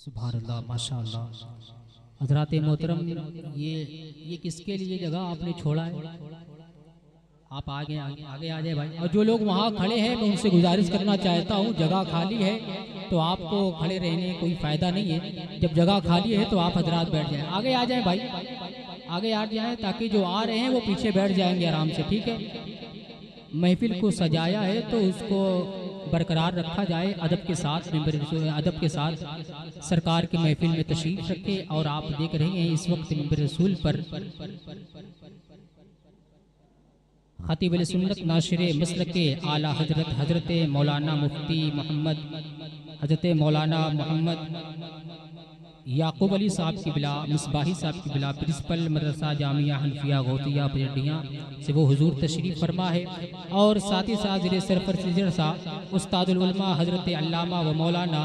सुभान अल्लाह, माशा अल्लाह। हजरात मोहतरम, ये किसके लिए जगह आपने छोड़ा है? आप आगे आगे आगे आ जाए भाई। और जो लोग वहाँ खड़े हैं, मैं उनसे गुजारिश करना चाहता हूँ, जगह खाली है तो आपको खड़े रहने कोई फ़ायदा नहीं है। जब जगह खाली है तो आप हजरात बैठ जाएं, आगे आ जाएं भाई, आगे आ जाएं, ताकि जो आ रहे हैं वो पीछे बैठ जाएंगे आराम से। ठीक है, महफिल को सजाया है तो उसको बरकरार रखा जाए अदब के साथ। अदब के साथ सरकार की महफिल में तशरीफ रखे। और आप देख रहे हैं इस वक्त मिंबर रसूल पर खतीब सुन्नत नाशिर मसल के आला हजरत हजरत मौलाना मुफ्ती मोहम्मद हजरत मौलाना मोहम्मद याकूब अली साहब की बिला मिसबाही साहब की बिला प्रिंसिपल मदरसा जामिया हनफिया गौतिया पजडियाँ से वो हुजूर तशरीफ़ फरमा है। और साथ ही साथ ज़िले सरफर सिजर साहब उस्तादुल उलमा हजरत अल्लामा व मौलाना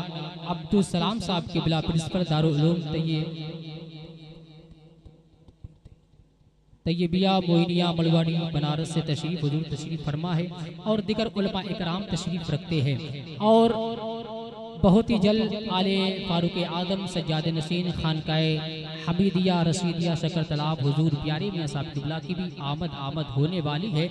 अब्दुल सलाम साहब की बिला प्रिंसिपल दारुल उलूम तैयबिया मोइनिया मलवाड़ी बनारस से तशरीफ़ हुजूर तशरीफ़ फरमा है। और दिगर उलमा इकराम तशरीफ़ रखते हैं। और बहुत ही जल्द आले फारूक आदम सज्जाद नसीन खानकाए हमीदिया रशीदिया शकर तालाब हुजूर प्यारे मियाँ साहब किबला की भी आमद होने वाली है।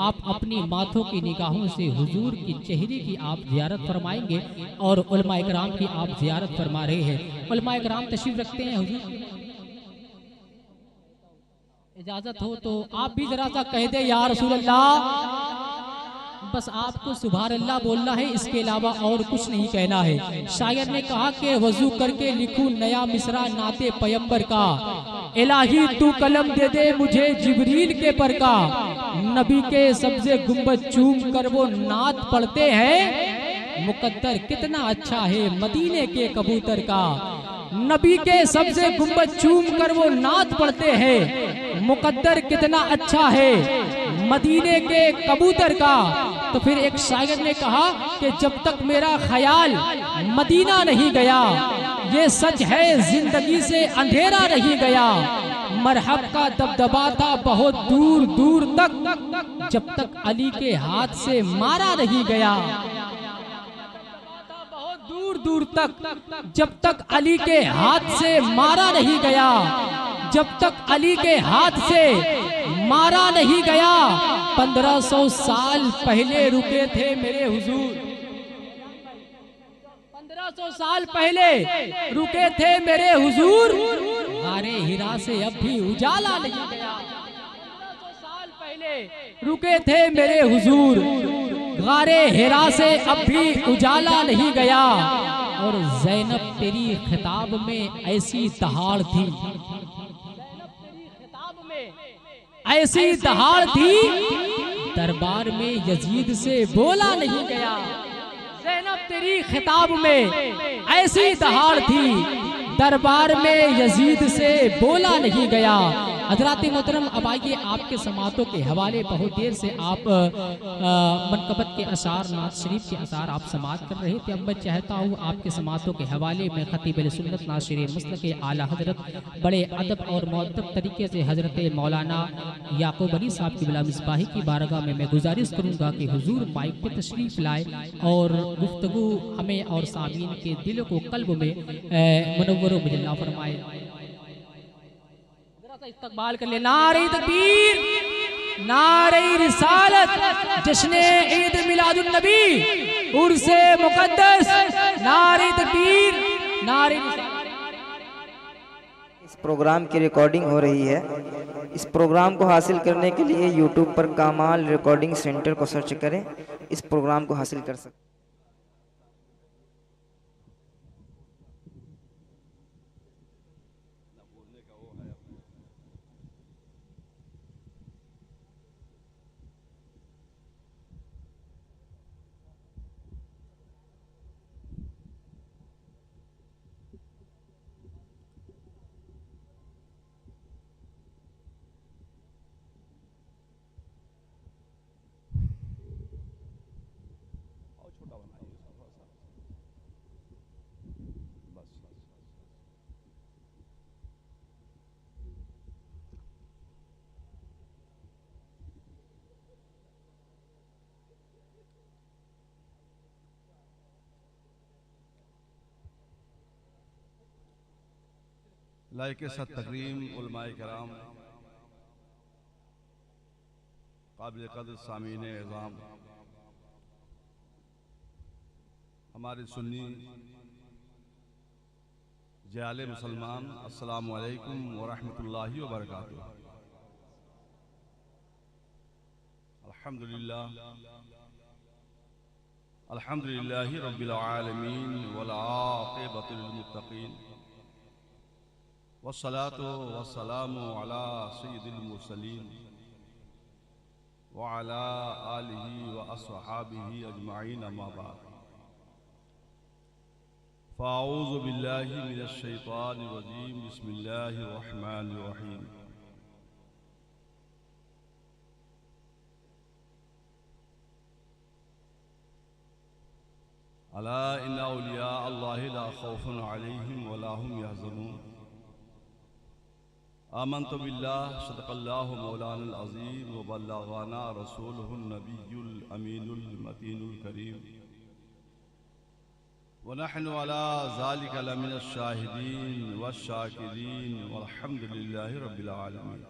आप अपनी माथों की निगाहों से हुजूर की चेहरे की आप ज़ियारत फरमाएंगे और उलमा इकराम की आप ज़ियारत फरमा रहे हैं। उलमा इकराम तशरीफ़ रखते हैं, हुजूर इजाजत हो तो आप भी जरा सा कह दे या रसूल अल्लाह। बस आपको सुभान अल्लाह बोलना है, इसके अलावा और कुछ नहीं कहना है। शायर ने कहा कि वजू करके लिखूं नया मिसरा नाते पैगंबर का, इलाही तू कलम दे दे मुझे जिब्रील के पर का। नबी के सब्जे गुंबद चूम कर वो नात पढ़ते हैं, मुकद्दर कितना अच्छा है मदीने के कबूतर का। नबी के सबसे गुंबद चूम कर वो नात पढ़ते हैं, मुकद्दर कितना अच्छा है मदीने के कबूतर का। तो फिर एक शायर ने कहा कि जब तक मेरा ख्याल मदीना नहीं गया, ये सच है जिंदगी से अंधेरा नहीं गया। मरहब का दबदबा था बहुत दूर दूर तक, जब तक अली के हाथ से मारा नहीं गया। दूर दूर तक, जब तक अली के हाथ से मारा नहीं गया, जब तक अली के हाथ से मारा नहीं गया। 1500 साल पहले रुके थे मेरे हुजूर, 1500 साल पहले रुके थे मेरे हुजूर, गारे हिरा से अब भी उजाला नहीं गया। 1500 साल पहले रुके थे मेरे हुजूर, गारे हिरा से अब भी उजाला नहीं गया। और ज़ैनब तेरी खिताब में ऐसी दहाड़ थी, ऐसी दहाड़ थी दरबार में यजीद से बोला नहीं गया। ज़ैनब तेरी खिताब में ऐसी दहाड़ थी दरबार में यजीद से बोला नहीं गया। हजरात मोहतरम, अब आइए आपके समातों के हवाले बहुत देर से आप मनकबत के अशार नात शरीफ के अशार आप समात कर रहे थे। अब मैं चाहता हूँ आपके समातों के हवाले में खतीब सुन्नत नाशिर मसल के आला हजरत बड़े अदब और मुअद्दब तरीके से हजरत मौलाना याकूब अली साहब की बिला मिसबाही की बारगाह में मैं गुजारिश करूँगा कि हुजूर माइक पे तशरीफ़ लाए और गुफ्तगू हमें और सामीन के दिल को कल्ब में मुनव्वर मुजल्ला फरमाए। इस्तकबाल कर ले, नारे तकबीर, नारे रिसालत, जश्ने ईद मिलादुन नबी, उर्से मुकद्दस, नारे तकबीर, नारे। इस प्रोग्राम की रिकॉर्डिंग हो रही है। इस प्रोग्राम को हासिल करने के लिए यूट्यूब पर कामाल रिकॉर्डिंग सेंटर को सर्च करें, इस प्रोग्राम को हासिल कर सकते। लायके सत तकरीम उलमाए कराम, काबिल कदर सामीन एज़ाम, हमारे सुन्नी जयाले मुसलमान, अस्सलामु अलैकुम व रहमतुल्लाहि व बरकातुहू। अल्हम्दुलिल्लाहि रब्बिल आलमीन वल आक़िबतु लिल मुत्तक़ीन वस्सलातु वस्सलामु अला सय्यिदिल मुरसलीन व अला आलिहि व अस्हाबिहि अजमाइन, अम्मा बाद। फ़ाऊज़ु बिल्लाहि मिनश शैतानिर रजीम, बिस्मिल्लाहिर रहमानिर रहीम। अला इन्ना औलिया अल्लाहि ला खौफुन अलैहिम व ला हुम यहज़नून। आमन्तु बिल्लाह सदक़ल्लाहु मौलानल अज़ीम व बल्लग़ना रसूलुहुन नबियुल अमीनुल मतीनुल करीम व नहनु अला ज़ालिका लमिनश शाहिदीन वश्शाकिरीन वल्हम्दुलिल्लाहि रब्बिल आलमीन।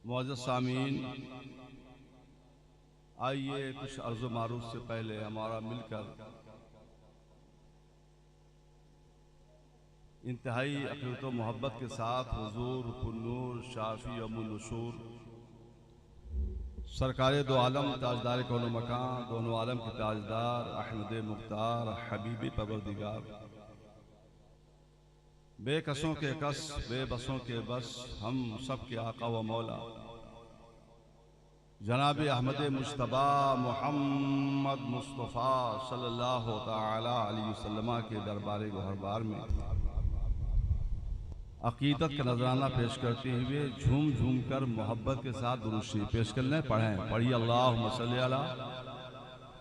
मुअज़्ज़ज़ सामीन, आइए कुछ अर्ज़ मारूफ से पहले हमारा मिलकर इंतहाई अक़ीदत व मोहब्बत के साथ हुज़ूर पुन्नूर शाफ़ी अमुन्नुशूर सरकारे दो आलम ताजदार कौनो मकान, दोनों आलम के ताजदार अहमद मुख्तार हबीब परवरदिगार, बेकसों के कस बेबसों के बस, हम सब के आका व मौला जनाब अहमद मुश्तबा मोहम्मद मुस्तफ़ा सल्लल्लाहु ताला अलैहि वसल्लम के दरबार गोहरबार में अक़ीदत का नजराना पेश करते हुए झूम झूम कर मोहब्बत के साथ दुरूद शरीफ पेश कर लें। पढ़िए अल्लाहुम्मा सल्ली अला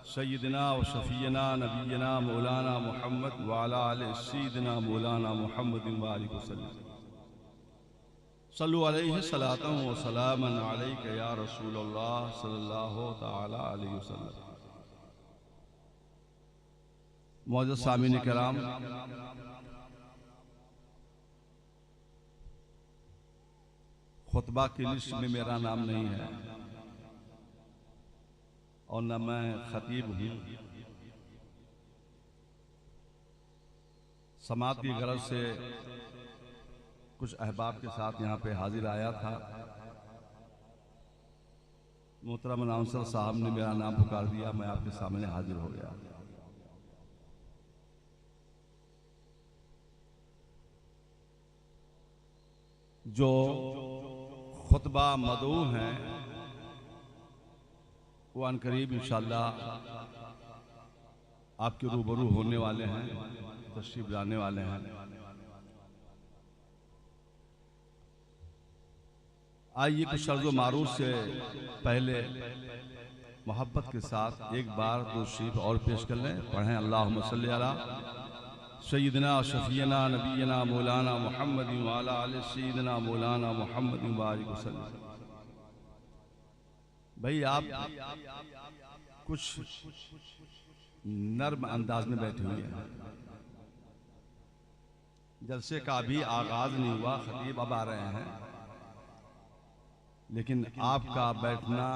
सय्यिदिना व शफ़ीना नबीना मौलाना मुहम्मद व अला आलि सय्यिदिना मौलाना मुहम्मद व आलिहि वसल्लम। सल्लु अलैहि सलातन व सलामन अलैका या रसूलल्लाह सल्लल्लाहु ताला अलैहि वसल्लम। मुअज़्ज़ज़ सामीन किराम, खुतबा की लिस्ट में मेरा नाम नहीं है और न मैं खतीब हूँ। समात की गरज से कुछ अहबाब के साथ यहाँ पे हाजिर आया था। मोहतरम अनाउंसर साहब ने मेरा नाम पुकार दिया, मैं आपके सामने हाजिर हो गया। जो खुतबा मदऊ हैं वो अनकरीब इंशाअल्लाह आपके रूबरू होने वाले हैं, तशरीफ लाने वाले हैं। आइए कुछ अर्ज़ मारूफ से पहले मोहब्बत के साथ एक बार दो शरीफ और पेश कर लें। पढ़ें अल्लाहुम्मा सल्ली अला सय्यिदिना शफ़ीना नबीना मौलाना मुहम्मद व अला आलि सय्यिदिना मौलाना मुहम्मद व आलिहि वसल्लम। भाई आप कुछ नर्म अंदाज में बैठे हुए हैं। जलसे का अभी आगाज नहीं हुआ, खतीब अब आ रहे हैं, लेकिन आपका बैठना,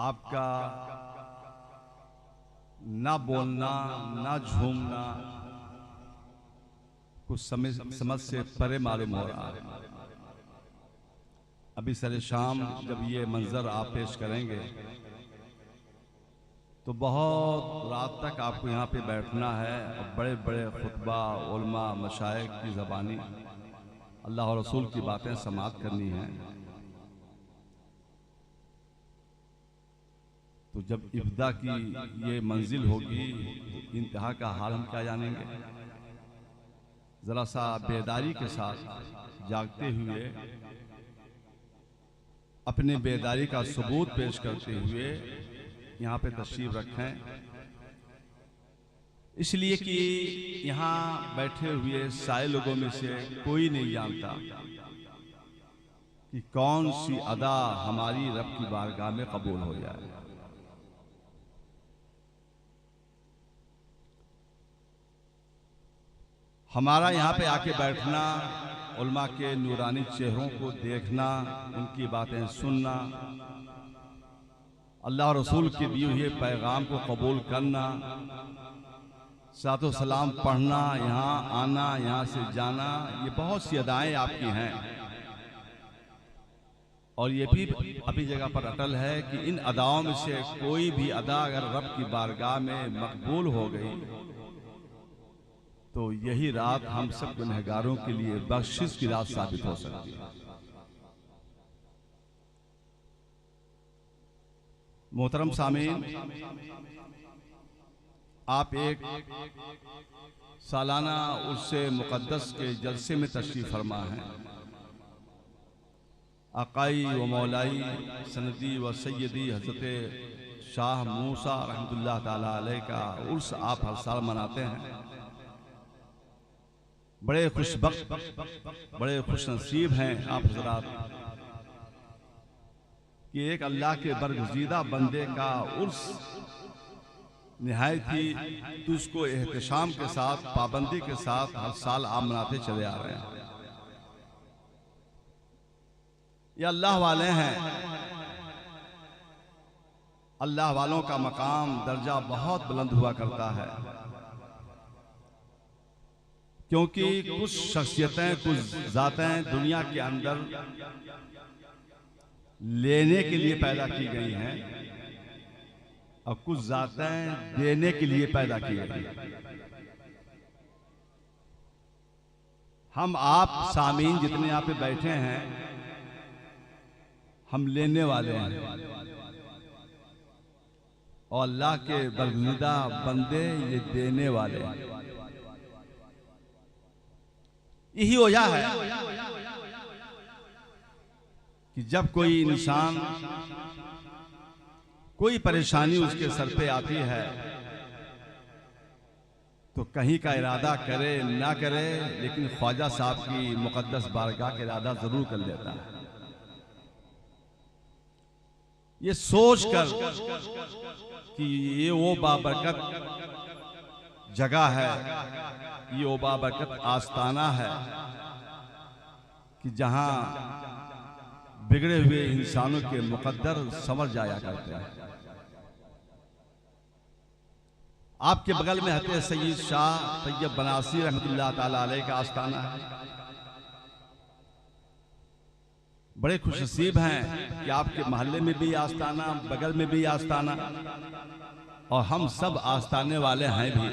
आपका ना बोलना, ना झूमना कुछ समझ से परे मालूम हो रहा है। अभी सरे शाम जब ये मंजर आप पेश करेंगे तो बहुत रात तक आपको यहाँ पे बैठना है और बड़े बड़े खुतबा उलमा मशाइख की ज़बानी अल्लाह और रसूल की बातें समाअत करनी है। तो जब इब्दा की ये मंजिल होगी तो इंतहा का हाल हम क्या जानेंगे। जरा सा बेदारी के साथ जागते हुए अपने बेदारी का सबूत पेश करते हुए यहाँ पे तशरीफ रखें, इसलिए कि यहाँ बैठे हुए सारे लोगों में से कोई नहीं जानता कि कौन सी अदा हमारी रब की बारगाह में कबूल हो जाए। हमारा यहाँ पे आके बैठना, उल्मा के नूरानी चेहरों को देखना, उनकी बातें सुनना, अल्लाह और रसूल के दिए हुए पैगाम को कबूल करना, सातो सलाम पढ़ना, यहाँ आना, यहाँ से जाना, ये बहुत सी अदाएं आपकी हैं। और ये भी अभी जगह पर अटल है कि इन अदाओं में से कोई भी अदा अगर रब की बारगाह में मकबूल हो गई तो यही रात हम सब गुनहगारों के लिए बख्शिश की रात साबित हो सकती है। मोहतरम सामीन, आप एक सालाना उर्से मुक़द्दस के जलसे में तशरीफ़ फरमा हैं। आकाई व मौलाई सनदी व सैयदी हज़रत शाह मूसा रहमतुल्लाह ताला अलैह का उर्स आप हर साल मनाते हैं। बड़े खुशबख्त, बड़े खुशनसीब हैं आप हज़रात कि एक अल्लाह के बरगुज़ीदा बंदे का उर्स निहायत ही तो उसको एहतशाम के साथ, पाबंदी के साथ हर साल आप मनाते चले आ रहे हैं। ये अल्लाह वाले हैं। अल्लाह वालों का मकाम, दर्जा बहुत बुलंद हुआ करता है, क्योंकि कुछ शख्सियतें, कुछ ज़ातें दुनिया के अंदर लेने के लिए पैदा की गई हैं और कुछ ज़ातें देने के लिए पैदा की गई हैं। हम आप सामीन जितने यहाँ पे बैठे हैं, हम लेने वाले हैं और अल्लाह के बरगुज़ीदा बंदे ये देने वाले हैं। यही वजह है कि जब कोई इंसान, कोई परेशानी उसके सर पे आती है तो कहीं का इरादा करे ना करे, लेकिन ख्वाजा साहब की मुक़द्दस बारगाह का इरादा जरूर कर लेता है। ये सोचकर कि ये वो बाबरकत जगह है, ये वो बाबरकत आस्ताना है कि जहां बिगड़े हुए इंसानों के मुकद्दर समझ जाया करते हैं। आपके बगल में हज़रत सैयद शाह तैयब बनासी रहमतुल्लाह ताला अलैह का आस्ताना है। बड़े खुशनसीब हैं कि आपके मोहल्ले में भी आस्ताना, बगल में भी आस्ताना, और हम सब आस्ताने वाले हैं भी।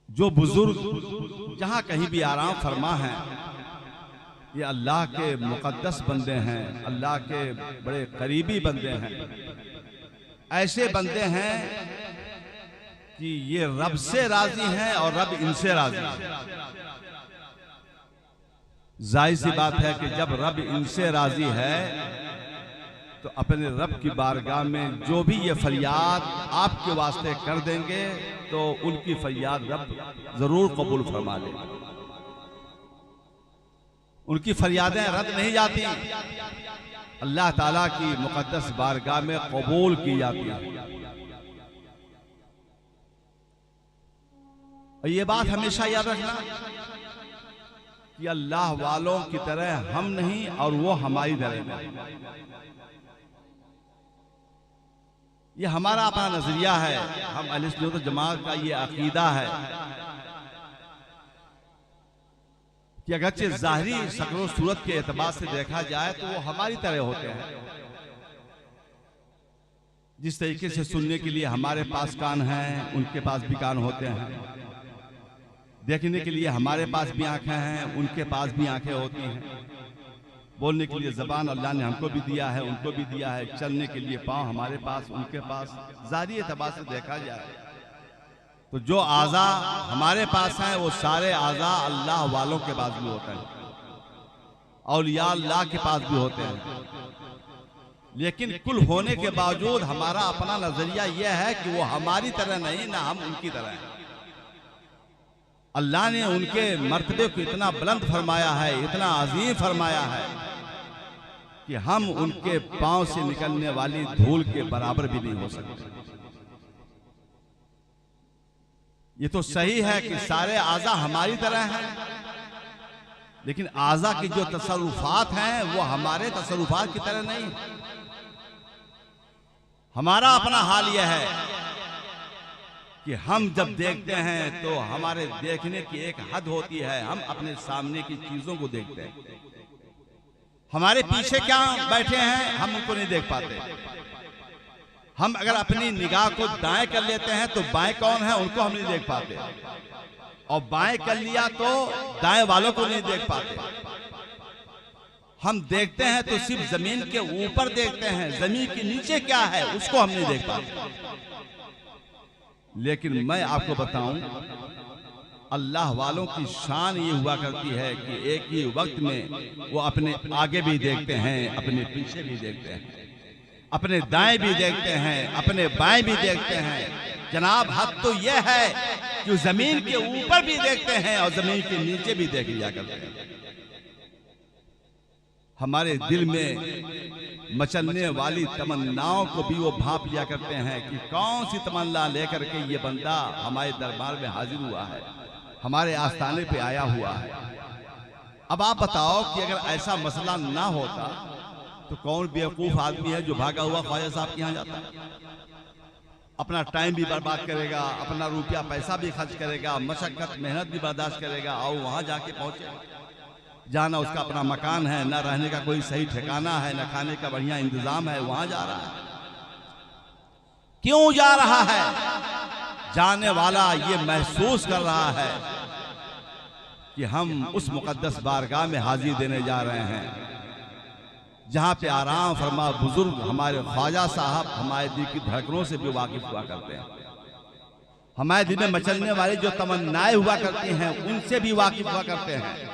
जो बुजुर्ग जहां कहीं भी आराम फरमा हैं, ये अल्लाह के मुकद्दस बंदे हैं, अल्लाह के बड़े करीबी बंदे हैं। ऐसे बंदे हैं कि ये रब से राजी हैं और रब इनसे राजी है। जाहिर सी बात है कि जब रब इनसे राजी है तो अपने रब की बारगाह में जो भी ये फरियाद आपके वास्ते कर देंगे तो उनकी फरियाद रब जरूर कबूल फरमा लेगा। उनकी फरियादें रद्द नहीं जाती, अल्लाह ताला की मुकद्दस बारगाह में कबूल की जाती है। और ये बात हमेशा याद रखना कि अल्लाह वालों की तरह हम नहीं और वो हमारी तरह नहीं। ये हमारा अपना नजरिया है। हम अहले सुन्नत वल जमात का ये अकीदा है कि अगरचे ज़ाहिरी शक्ल सूरत के एतबार से देखा जाए तो वो हमारी तरह होते हैं। जिस तरीके से सुनने के लिए हमारे पास कान हैं, उनके पास भी कान होते हैं। देखने के लिए हमारे पास भी आंखें हैं, उनके पास भी आंखें होती हैं। बोलने के लिए ज़बान अल्लाह ने हमको भी दिया है, उनको भी दिया है। चलने के लिए पाँव हमारे पास, उनके पास। ज़ाहिरी एतबार से देखा जाए तो जो आज़ा हमारे पास हैं वो सारे आज़ा अल्लाह वालों के पास भी होते हैं, औलिया अल्लाह के पास भी होते हैं। लेकिन कुल होने के बावजूद हमारा अपना नजरिया यह है कि वो हमारी तरह नहीं, ना हम उनकी तरह हैं। अल्लाह ने उनके मर्तबे को इतना बुलंद फरमाया है, इतना अजीम फरमाया है कि हम उनके पांव से निकलने वाली धूल के बराबर भी नहीं हो सकते। ये तो सही है कि सारे आज़ा हमारी तरह हैं, लेकिन आज़ा की जो तसर्रुफात हैं वो हमारे तसर्रुफात की तरह नहीं। हमारा अपना हाल यह है कि हम जब देखते हैं तो हमारे देखने की एक हद होती है, हम अपने सामने की चीजों को देखते हैं। हमारे पीछे क्या बैठे हैं हम उनको नहीं देख पाते। हम अगर अपनी निगाह को दाएं कर लेते हैं तो बाएं कौन है उनको हम नहीं देख पाते, और बाएं कर लिया तो दाएं वालों को नहीं देख पाते। हम देखते हैं तो सिर्फ जमीन के ऊपर देखते हैं, जमीन के नीचे क्या है उसको हम नहीं देख पाते। लेकिन मैं आपको बताऊं, अल्लाह वालों की शान ये हुआ करती है कि एक ही वक्त में वो अपने आगे भी देखते हैं, अपने पीछे भी देखते हैं, अपने दाएं भी देखते हैं, अपने बाएं भी देखते हैं। जनाब हद तो यह है कि जमीन के ऊपर भी देखते हैं और जमीन के नीचे भी देख लिया करते हैं। हमारे दिल में मचलने वाली तमन्नाओं को भी वो भांप लिया करते हैं कि कौन सी तमन्ना लेकर के ये बंदा हमारे दरबार में हाजिर हुआ है, हमारे आस्थाने पे आया हुआ है। अब आप बताओ कि अगर ऐसा मसला ना होता तो कौन बेवकूफ आदमी है जो भागा हुआ ख्वाजा साहब के यहाँ जाता है, अपना टाइम भी बर्बाद करेगा, अपना रुपया पैसा भी खर्च करेगा, मशक्कत मेहनत भी बर्दाश्त करेगा और वहां जाके पहुंचे। जाना उसका अपना मकान है, ना रहने का कोई सही ठिकाना है, ना खाने का बढ़िया इंतजाम है, वहां जा रहा है। क्यों जा रहा है? जाने वाला ये महसूस कर रहा है कि हम उस मुकद्दस बारगाह में हाजिर देने जा रहे हैं जहां पे आराम फरमा बुजुर्ग हमारे ख्वाजा साहब हमारे दिल की धड़कनों से भी वाकिफ हुआ करते हैं, हमारे दिल में मचलने वाली जो तमन्नाएं हुआ करती हैं उनसे भी वाकिफ हुआ करते हैं।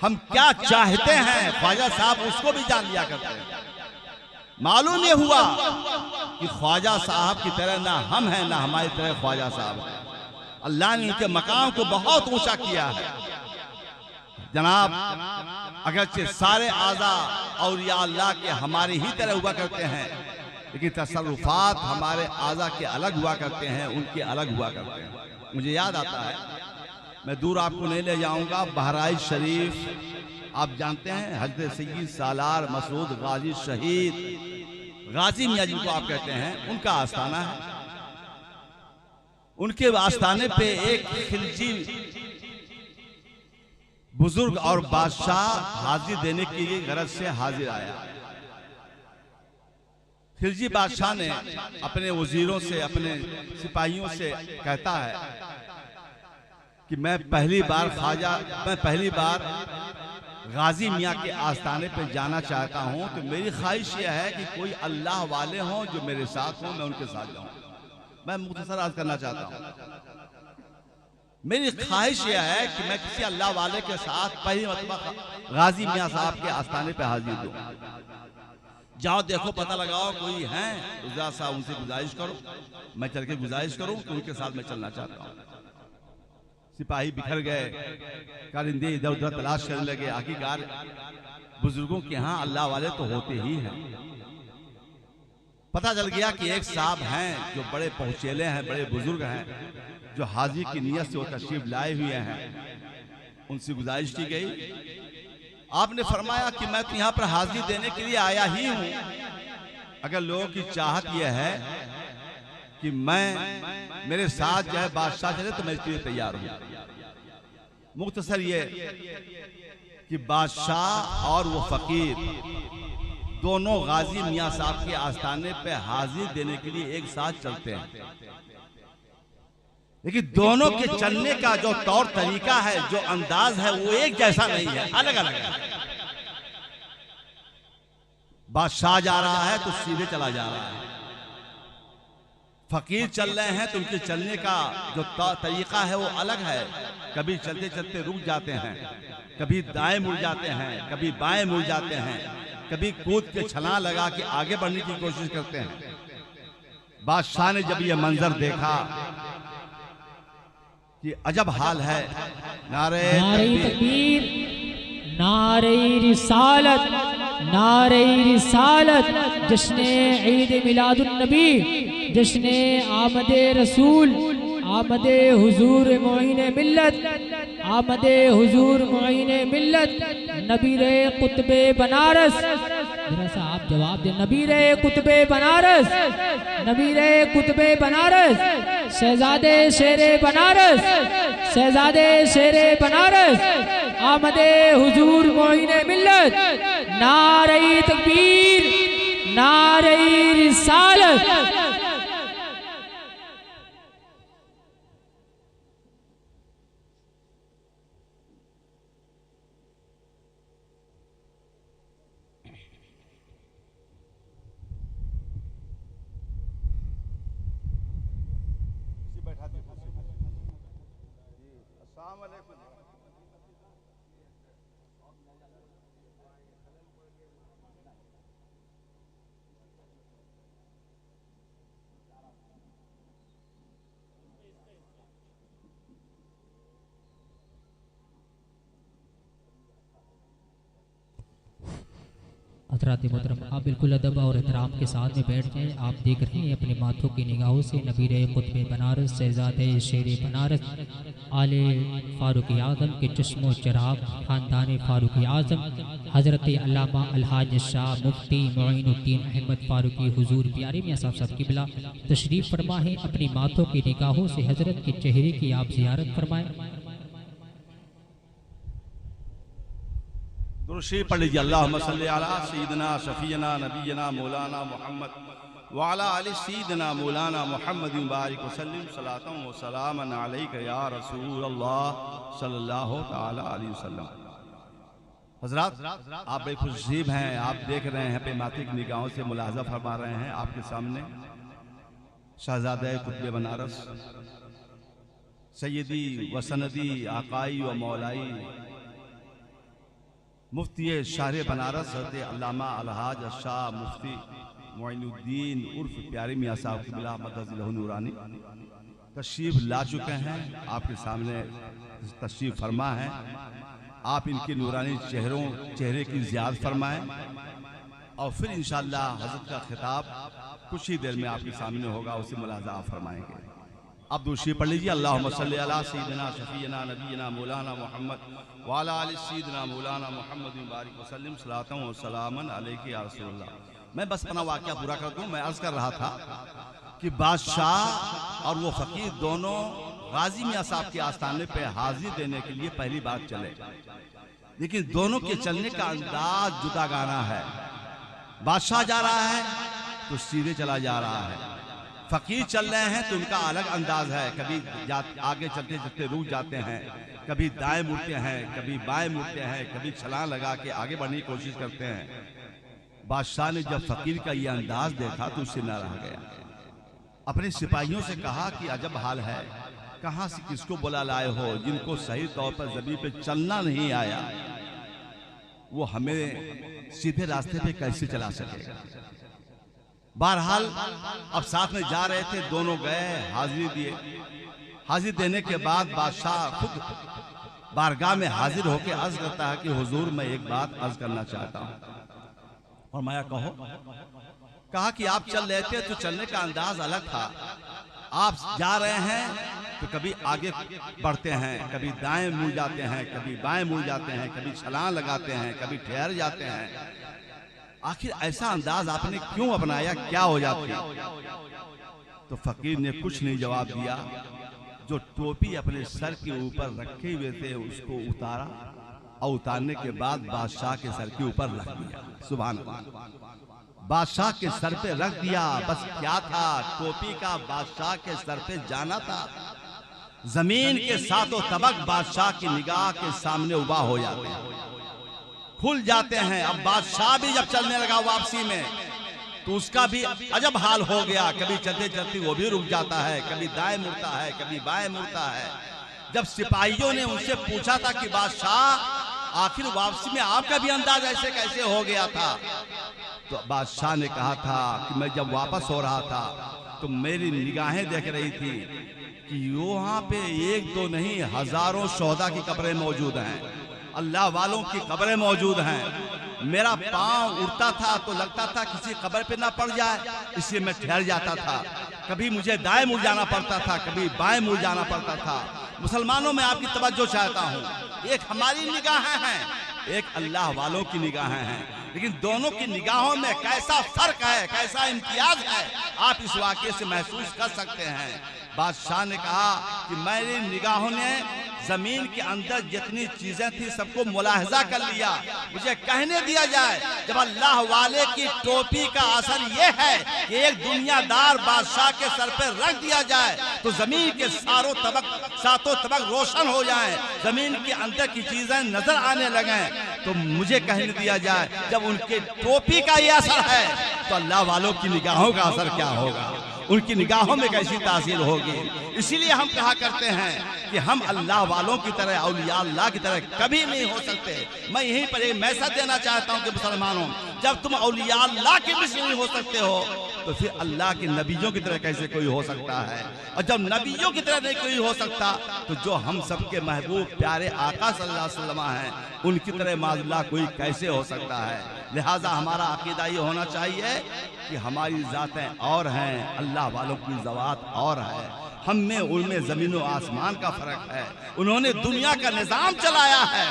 हम क्या चाहते हैं ख्वाजा साहब उसको भी जान लिया करते हैं। मालूम ये हुआ कि ख्वाजा साहब की तरह ना हम हैं ना हमारी तरह ख्वाजा साहब है। अल्लाह ने इनके मकाम को बहुत ऊंचा किया है। जनाब अगरचे सारे आज़ा और या अल्लाह के हमारे ही तरह हुआ करते हैं, लेकिन तसर्रुफात हमारे आज़ा के अलग हुआ करते हैं, उनके अलग हुआ करते हैं। मुझे याद आता है, मैं दूर आपको नहीं ले जाऊंगा, बहराइच शरीफ आप जानते हैं हजरत सैयद सालार मसूद गाजी शहीद गाजी मियां जिनको आप कहते हैं, उनका आस्थाना है। उनके आस्थाने पे एक खिलजी बुजुर्ग और बादशाह हाजिर देने के लिए गरज से हाजिर आया। खिलजी बादशाह ने अपने वजीरों से अपने सिपाहियों से कहता है कि मैं पहली बार गाजी मियाँ के आस्थाने पे जाना चाहता हूँ, तो मेरी ख्वाहिश यह है कि कोई अल्लाह वाले हों जो मेरे साथ हों, मैं उनके साथ जाऊँ। मैं मुख्तसर अर्ज करना चाहता हूँ, मेरी ख्वाहिश यह है कि मैं किसी अल्लाह वाले के साथ पहली मरतबा गाजी मियाँ साहब के आस्थाने पे हाजिर दूँ। जाओ देखो पता लगाओ कोई है, गुजरात साहब उनसे गुजारिश करो, मैं चल के गुजारिश करूँ कि उनके साथ मैं चलना चाहता हूँ। सिपाही बिखर गए, कारिंदे इधर उधर तलाश करने लगे। आखिरकार बुजुर्गों के यहाँ अल्लाह वाले तो होते ही हैं। पता चल गया कि एक साहब हैं जो बड़े पहुंचेले हैं, बड़े बुजुर्ग हैं, जो हाजिर की नियत से वो तशरीफ लाए हुए हैं। उनसे गुजारिश की गई। आपने फरमाया कि मैं तो यहाँ पर हाजिरी देने के लिए आया ही हूँ, अगर लोगों की चाहत यह है कि मैं मेरे साथ जो है बादशाह चले तो मैं इसके लिए तैयार हूँ। मुख्तसर ये कि बादशाह और वो फकीर दोनों गाजी मियाँ साहब के आस्थाने पे हाजिर देने के लिए एक साथ चलते हैं, लेकिन दोनों के चलने का जो तौर तरीका है, जो अंदाज है, वो एक जैसा नहीं है, अलग अलग है। बादशाह जा रहा है तो सीधे चला जा रहा है, फकीर चल रहे हैं तो उनके चलने का जो तरीका है वो अलग है। कभी चलते चलते रुक जाते हैं, कभी दाएं मुड़ जाते हैं, कभी बाएं मुड़ जाते हैं, कभी कूद के छलांग लगा के आगे बढ़ने की कोशिश करते हैं। बादशाह ने जब ये मंजर देखा कि अजब हाल है, नारे तकबीर, नारे रिसालत, नारे रिसालत, जश्ने ईद मिलादुन नबी, जश्ने आमदे रसूल, आमदे हुजूर मोइन मिल्लत, आमदे हुजूर मोइन मिल्लत, नबीरे कुतबे बनारस। जरा सा आप जवाब दें, नबीरे कुतबे बनारस, नबीरे कुतबे बनारस, शहजादे शेरे बनारस, शहजादे शेरे बनारस, आमदे हुजूर मोइन मिल्लत, नारे तकबीर, नारे रिसालत। हज़रात मोहतरम, आप बिल्कुल अदब और एहतराम के साथ में बैठ जाएं। आप देख रहे हैं अपने माथों की निगाहों से नबीर कुतुब बनारस, शहजादे शेर बनारस, आले फ़ारूक आज़म के चश्मो चिराग, ख़ानदान फ़ारूक आज़म, हज़रत अल्लामा अलहाज शाह मुफ्ती मोइनुद्दीन अहमद फ़ारूकी हुजूर प्यारे मियां साहब क़िबला तशरीफ़ फरमा है। अपनी माथों की निगाहों से हज़रत के चेहरे की आप ज़ियारत फरमाएँ। दुरूद पढ़ लीजिए। अल्लाहुम्मा सल्ली अला सय्यिदिना शफीना नबीना मौलाना मुहम्मद व अला आलि सय्यिदिना मौलाना मुहम्मद बारिक वसल्लिम सलातन व सलामन अलैका या रसूल अल्लाह सल्लल्लाहु तआला अलैहि वसल्लम। हज़रात, आप बड़े खुशनसीब हैं। आप देख रहे हैं पे माथे की निगाहों से मुलाहजा फरमा रहे हैं आपके सामने शहजादे कुतुब बनारस, सैयदी व सनदी आकाई व मौलाई मुफ्ती शाह बनारस हज़रत अल्लामा अलहाज शाह मुफ्ती मोइनुद्दीन उर्फ प्यारे मियां साहब क़िबला मदद नूरानी तशरीफ़ ला चुके हैं। आपके सामने तशरीफ़ फरमा है। आप इनके नूरानी चेहरे की ज़ियारत फरमाएं और फिर इंशाअल्लाह हज़रत का खिताब कुछ ही देर में आपके सामने होगा, उसे मुलाज़ा आप फरमाएंगे। अब दूसरी पढ़ लीजिए। अल्लाहुम्मा सल्ली अला सय्यिदिना शफीना नबीना मौलाना मुहम्मद व अला आलि सय्यिदिना मौलाना मुहम्मद बारिक वसल्लिम सलातन व सलामन अलैका या रसूलल्लाह। मैं बस अपना वाक़या पूरा कर दूं। मैं अर्ज़ कर रहा था कि बादशाह और वो फ़कीर दोनों गाजी मियां साहब के आस्थाने पे हाजिर देने के लिए पहली बार चले, लेकिन दोनों के चलने का अंदाज जुदा गाना है। बादशाह जा रहा है तो सीधे चला जा रहा है, फकीर चल रहे हैं तो उनका अलग अंदाज है। कभी आगे चलते चलते रुक जाते हैं, कभी दाएं मुड़ते हैं, कभी बाएं मुड़ते हैं, कभी छलांग लगा के आगे बढ़ने की कोशिश करते हैं। बादशाह ने जब फकीर का ये अंदाज देखा तो उससे न रह गया। अपने सिपाहियों से कहा कि अजब हाल है, कहाँ से किसको बुला लाए हो जिनको सही तौर पर ज़मीन पे चलना नहीं आया, वो हमें सीधे रास्ते पे कैसे चला सकेगा। बहरहाल अब साथ में जा रहे थे, दोनों गए, हाजिरी दिए। हाजिर देने के बाद बादशाह खुद बारगाह में हाजिर होकर अर्ज करता है कि हुजूर मैं एक बात अर्ज करना चाहता हूँ। और मैं कहो, कहा कि आप चल रहे थे तो चलने का अंदाज अलग था, आप जा रहे हैं तो कभी आगे बढ़ते हैं, कभी दाएं मुड़ जाते हैं, कभी बाएं मुड़ जाते हैं, कभी छलांग लगाते हैं, कभी ठहर जाते हैं। आखिर ऐसा अंदाज आपने क्यों अपनाया, क्या हो जाती? तो फकीर ने कुछ नहीं जवाब दिया। जो टोपी अपने सर के ऊपर रखे हुए थे उसको उतारा और उतारने के बाद बादशाह के सर के ऊपर रख दिया। सुभान अल्लाह, बादशाह के सर पे रख दिया। बस क्या था, टोपी का बादशाह के सर पे जाना था। जमीन के सातों तबक बादशाह की निगाह के सामने उबा हो जाते हैं, खुल जाते हैं। अब बादशाह भी जब चलने लगा वापसी में तो उसका भी अजब हाल हो गया। कभी चलते चलते वो भी रुक जाता है, कभी दाएं मुड़ता है, कभी बाएं मुड़ता है। जब सिपाहियों ने उनसे पूछा था कि बादशाह आखिर वापसी में आपका भी अंदाज ऐसे कैसे हो गया था, तो बादशाह ने कहा था कि मैं जब वापस हो रहा था तो मेरी निगाहें देख रही थी कि वहां पे एक दो नहीं हजारों शोहदा की कब्रें मौजूद हैं, अल्लाह वालों की कब्रें मौजूद हैं। मेरा पांव उड़ता था तो लगता था किसी कब्र पे ना पड़ जाए, इसलिए मैं ठहर जाता था। कभी मुझे दाएं मुड़ जाना पड़ता था, कभी बाएं मुड़ जाना पड़ता था। मुसलमानों में आपकी तवज्जो चाहता हूँ, एक हमारी निगाहें हैं, एक अल्लाह वालों की निगाहें हैं, लेकिन दोनों की निगाहों में कैसा फर्क है, कैसा इम्तियाज है, आप इस वाक़े से महसूस कर सकते हैं। बादशाह ने कहा कि मेरी निगाहों ने जमीन के अंदर जितनी चीजें थी सबको मुलाहजा कर लिया, मुझे कहने दिया जाए जब अल्लाह वाले की टोपी का असर यह है कि एक दुनियादार बादशाह के सर पर रख दिया जाए तो जमीन के सातों तबक रोशन हो जाएं, जमीन के अंदर की चीजें नजर आने लगे, तो मुझे कहने दिया जाए जब उनके टोपी का ये असर है तो अल्लाह वालों की निगाहों का असर क्या होगा, उनकी निगाहों में कैसी तासीर होगी। इसीलिए हम कहा करते हैं कि हम अल्लाह वालों की तरह, औलिया अल्लाह की तरह कभी नहीं हो सकते। मैं यहीं पर एक मैसेज देना चाहता हूं कि मुसलमानों, जब तुम औलिया अल्लाह के मिसल नहीं हो सकते हो तो फिर अल्लाह के नबियों की तरह कैसे कोई हो सकता है, और जब नबियों की तरह नहीं कोई हो सकता तो जो हम सबके महबूब प्यारे आका सल्लल्लाहु अलैहि वसल्लम हैं उनकी तरह माज़ल्लाह कोई कैसे हो सकता है। लिहाजा हमारा अकीदा ये होना चाहिए कि हमारी ज़ातें और हैं, अल्लाह वालों की ज़वात और है, हम में उनमें ज़मीन और आसमान का फ़र्क है। उन्होंने दुनिया का निज़ाम चलाया है,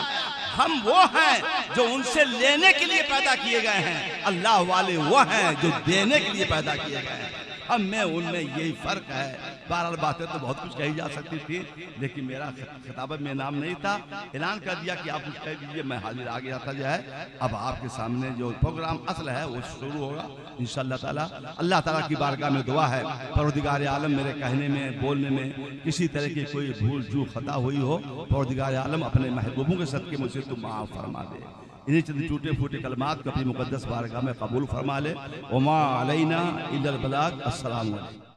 हम वो हैं जो उनसे लेने के लिए पैदा किए गए हैं, अल्लाह वाले वो हैं जो देने के लिए पैदा किए गए हैं। हम में उनमें यही फ़र्क है। बहरहाल बातें तो बहुत कुछ कही जा सकती थी, लेकिन मेरा खिताब में नाम नहीं था, ऐलान कर दिया कि आप कुछ कह दीजिए, मैं हाजिर आ गया था। जो है अब आपके सामने जो प्रोग्राम असल है वो शुरू होगा इंशाअल्लाह ताला। अल्लाह ताला की बारगाह में दुआ है परवरदिगार आलम मेरे कहने में बोलने में किसी तरह की कोई भूल चूक खता हुई हो, परवरदिगार आलम अपने महबूबों के सदके मुझसे तुम माफ़ फरमा दे। इन्हीं चंद टूटे फूटे कलमात को अपनी मुकद्दस बारगाह में कबूल फरमा ले। वमा अलैना इल्लल बलाग। अस्सलामु अलैकुम।